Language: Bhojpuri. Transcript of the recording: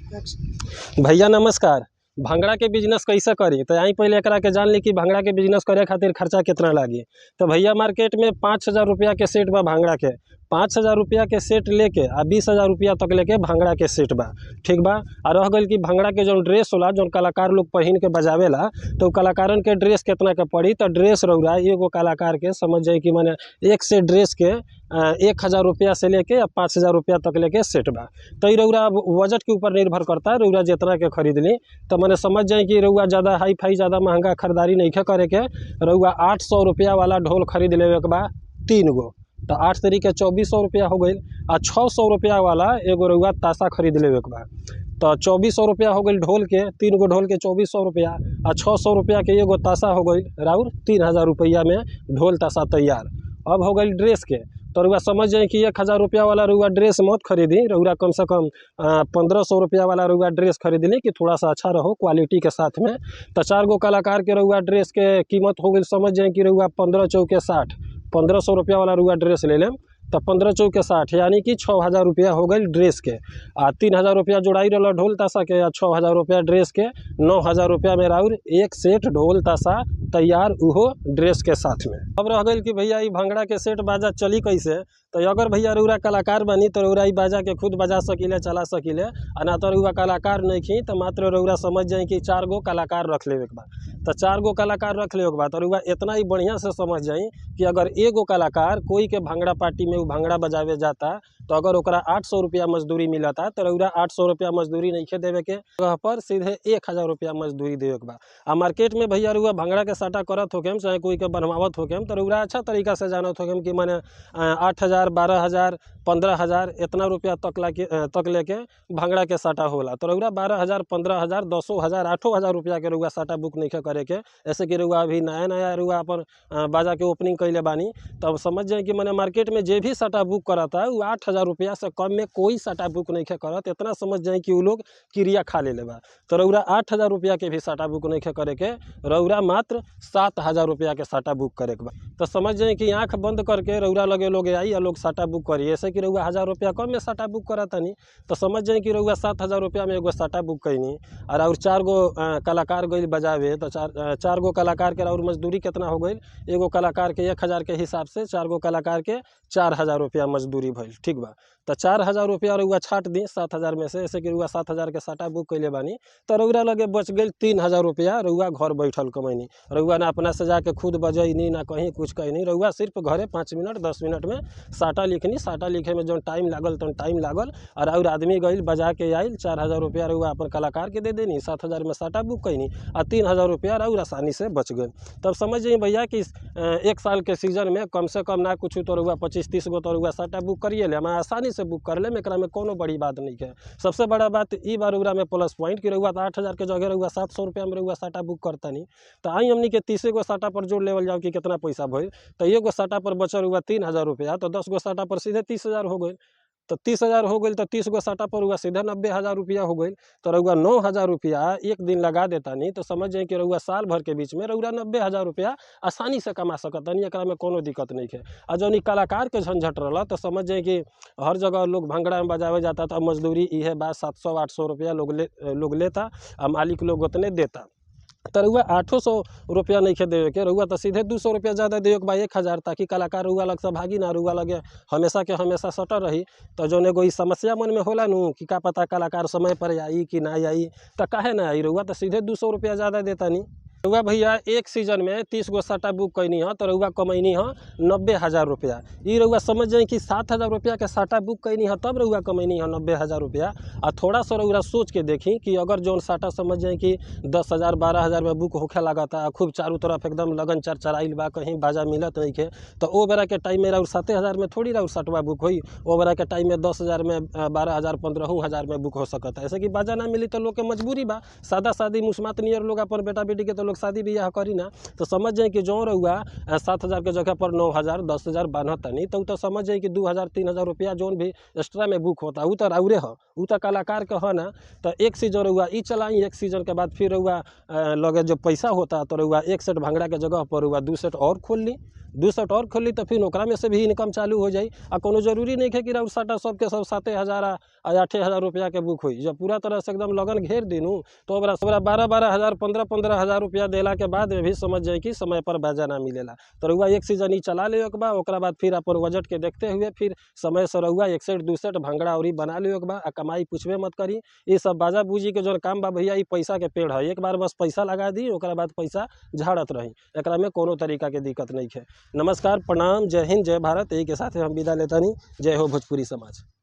भैया नमस्कार। भांगड़ा के बिजनेस कैसे करी तो यहीं पहले एकरा के जान ली कि भांगड़ा के बिजनेस करे खातिर खर्चा कितना लागी। तो भैया मार्केट में 5,000 रुपया के सेट बा भांगड़ा के। 5,000 रुपया के सेट लेके आ 20,000 रुपया तक लेके भांगड़ा के सेट बा, ठीक बा। और रह गइल कि भांगड़ा के जो ड्रेस होला जो कलाकार लोग पहन के बजावेला, तो कलाकारन के ड्रेस कितना के पड़ी। तो ड्रेस रौरा एगो कलाकार के समझ जाए कि मैंने एक से ड्रेस के 1,000 रुपया से लेके 5,000 रुपया तक लेके सेट बा। तो रौरा बजट के ऊपर निर्भर करता है, रौरा जितना के खरीद ली। तो मैंने समझ जाए कि रउआ ज़्यादा हाई फाई ज़्यादा महंगा खरीदारी नहीं करे के। रउआ 800 रुपया वाला ढोल खरीद लेवे के बा 3 गो, तो 8 तरीके 2400 रुपया हो गई। आ 600 रुपया वाला एगो रउआ ताशा खरीद लेवे के बा, तो 2400 रुपया हो गई ढोल के। 3 गो ढोल के 2400 रुपया आ 600 रुपया के एगो ताशा हो गई राउर 3,000 रुपया में ढोल ताशा तैयार। अब हो गई ड्रेस के, तो रउआ समझ जाए कि 1,000 रुपया वाला रउआ ड्रेस मत खरीदी। रउआ कम से कम 1,500 रुपया वाला रउआ ड्रेस खरीद ली कि थोड़ा सा अच्छा रहो क्वालिटी के साथ में। तो 4 गो कलाकार के रउआ ड्रेस के कीमत हो गई समझ जाए कि रउआ 15 चौके 60, 1,500 रुपया वाला रउआ ड्रेस ले लें तो 15 चौके 60 यानी कि 6,000 रुपया हो गई ड्रेस के। आ 3,000 रुपया जोड़ाई रहा ढोल ताशा के, आ 6,000 रुपया ड्रेस के। 9,000 रुपया में राउर एक सेट ढोल ताशा तैयार, उहो ड्रेस के साथ में। अब रह गई कि भैया ये भांगड़ा के सेट बाजा चली कैसे। तो अगर भैया रउरा कलाकार बनी तो रउरा बाजा के खुद बजा सकीले चला सकीले, आ ना तो रउरा कलाकार नहीं खी तो मात्र रउरा समझ जाए कि 4 गो कलाकार रख लेवे के बा। तो 4 गो कलाकार रख लेवे के बा तो रउरा इतना ही बढ़िया से समझ जाए कि अगर एगो कलाकार कोई के भांगड़ा पार्टी में वो भांगड़ा बजावे जाता, तो अगर ओकरा 800 रुपया मजदूरी मिलता तो रउरा 800 रुपया मजदूरी नहीं देवे के, जगह पर सीधे 1,000 रुपया मजदूरी देवे के बा। आ मार्केट में भैया रउआ भांगड़ा के साटा करत होकेम चाहे कोई के बनवावत होकेम, तो रउरा अच्छा तरीका से जानत होकेम कि मैंने 8,000 12,000 15,000 इतना रुपया तक लेके भांगड़ा के साटा होला। तो रउरा 12,000 15,000 10,000 8,000 रुपया के रउआ साटा बुक नहीं करे के। ऐसे कि रउआ अभी नया नया रउआ अपन बाजा के ओपनिंग कैले बानी, तब समझ जाए कि मैंने मार्केट में जे भी साटा बुक कराता है वो 8,000 रुपया से कम में कोई साटा बुक नहीं करत। इतना समझ जाए कि वो लोग क्रिया खा ले बा। तो रउरा 8,000 रुपया के भी साटा बुक नहीं करे के, रउरा मात्र 7,000 रुपया के साटा बुक करे के बा। तो समझ जाए कि आँख बंद करके रउरा लगे लोग आई या लोग साटा बुक करी। ऐसे कि रउआ 1,000 रुपया कम में साटा बुक करा तनी, तो समझ जाए कि रउआ 7,000 रुपया में एगो साटा बुक कैनी। और 4 गो कलाकार गई बजावे, तो 4 गो कलाकार के और मजदूरी कितना हो गई। एगो कलाकार के 1,000 के हिसाब से 4 गो कलाकार के 4,000 रुपया मजदूरी भइल, ठीक बा। तो 4,000 रुपया रउआ छाट दी 7,000 में से। ऐसे कि रउआ 7,000 के साटा बुक कैले बानी, तो रउरा लगे बच गई 3,000 रुपया रउआ घर बैठल कमैनी। रउआ ना अपना से जाके खुद बजैनी ना कहीं कुछ कहनी, रउआ सिर्फ घरे 5 मिनट 10 मिनट में साटा लिखनी। साटा लिखे में जो टाइम लागल तो टाइम लागल, और आदमी गई बजा के आयल 4,000 रुपया रउआ अपन कलाकार के दे देनी, 7,000 में साटा बुक कैनी और 3,000 रुपया रउआ आसानी से बच गए। तब समझ जाइए भैया कि 1 साल के सीजन में कम से कम ना कुछ तो रउआ 25-30 गो तो रउआ साटा बुक करिए ले, हम आसानी से बुक कर ले। एकरा में कोनो बड़ी बात नहीं है। सबसे बड़ा बात ई बार रउरा में प्लस पॉइंट कि रउआ 8,000 के जगह रउआ 700 रुपया में रउआ साटा बुक करता नहीं। तो आई हमनी के 30 गो साटा पर जोड़ लेवल जाओ कि कितना पैसा भइल। तो एगो साटा पर बचल हुआ 3,000 रुपया, तो 10 गो साटा पर सीधे 30,000 हो गई। तो 30,000 हो गई तो 30 गो साटा पर हुआ सीधे 90,000 रुपया हो गई। तो रउआ 9,000 रुपया एक दिन लगा देता नहीं, तो समझ जाए कि रउआ साल भर के बीच में रउआ 90,000 रुपया आसानी से कमा सकता नहीं। एकरा में कोनो दिक्कत नहीं है। और जो कलाकार के झंझट रहा तो समझ जाए कि हर जगह लोग भांगड़ा में बजावे जाता, तो मजदूरी ये बात 700-800 रुपया लोग लेता, और मालिक लोग उतने देता। तो रउआ 800 रुपया नहीं देवे के, रउआ तो सीधे 200 रुपया ज़्यादा देवे के बा 1,000, ताकि कलाकार रउआ लग से भागी ना, रउआ लगे हमेशा के हमेशा सटर रही। तो जो एगो समस्या मन में होला नू कि का पता कलाकार समय पर आई कि ना आई, तो काहे ना आई, रउआ तो सीधे 200 रुपया ज़्यादा देता नहीं। रउआ भैया एक सीजन में 30 गो साटा बुक कैनी है, तो रउआ कमैनी है 90,000 रुपया। ये रउआ समझ जाए कि 7,000 रुपया के साटा बुक कैनी है तब रउआ कमैनी है 90,000 रुपया। और थोड़ा सा रउआ सोच के देखी कि अगर जो साटा समझ जाए कि 10,000 12,000 में बुक होखे लागता, खूब चारों तरफ एकदम लगन चरचराइल बा, कहीं बाजा मिलत नहीं है, तो वो बेरा के टाइम में रउआ 7,000 में थोड़ी रउआ साटवा बुक हुई। वो बेरा के टाइम में 10,000 में 12,000 15,000 में बुक हो सकता है। ऐसे कि बाजा ना मिली तो लोग के मजबूरी बा, सादा सादी मुस्मात नियर लोग अपन बेटा बेटी के तो लोग शादी ब्याह करी ना। तो समझ जाए कि जो रउआ 7,000 के जगह पर 9,000 10,000 बान्हता नहीं, तो समझ जाए कि 2,000 3,000 रुपया जो भी एक्स्ट्रा में बुक होता, वो तो राउरे है, वो तो कलाकार के है ना। तो एक सीजन रउआ ई चलाई, एक सीजन के बाद फिर रउआ लगे जो पैसा होता तो रउआ 1 सेट भांगड़ा के जगह पर रउआ 2 सेट और खोल ली। दू सेट और खोली तो फिर ओकरा में से भी इनकम चालू हो जाई। आ कोनो जरूरी नहीं है कि राउर साटा सबके सब 7,000 आ 8,000 रुपया के बुक हुई। जब पूरा तरह से एकदम लगन घेर दिनू तो ओकरा 12-12 हज़ार 15-15 हज़ार रुपया देला के बाद में भी समझ जाए कि समय पर बाजा ना मिलेला। तो रउआ एक सीजन ही चला ले के बा, ओकरा बाद फिर अपन बजट के देखते हुए फिर समय से रउआ एक सेट 2 सेट भंगड़ा और बना ले के बा। आ कमाई पूछबे मत करी। ये सब बाजा बूजी के जो काम बा भैया, ये पैसा के पेड़ है, एक बार बस पैसा लगा दी, ओकरा बाद पैसा झाड़त रही, एकरा में कोनो तरीका के दिक्कत नहीं है। नमस्कार, प्रणाम, जय हिंद, जय भारत। यही के साथ हम विदा लेता नहीं। जय हो भोजपुरी समाज।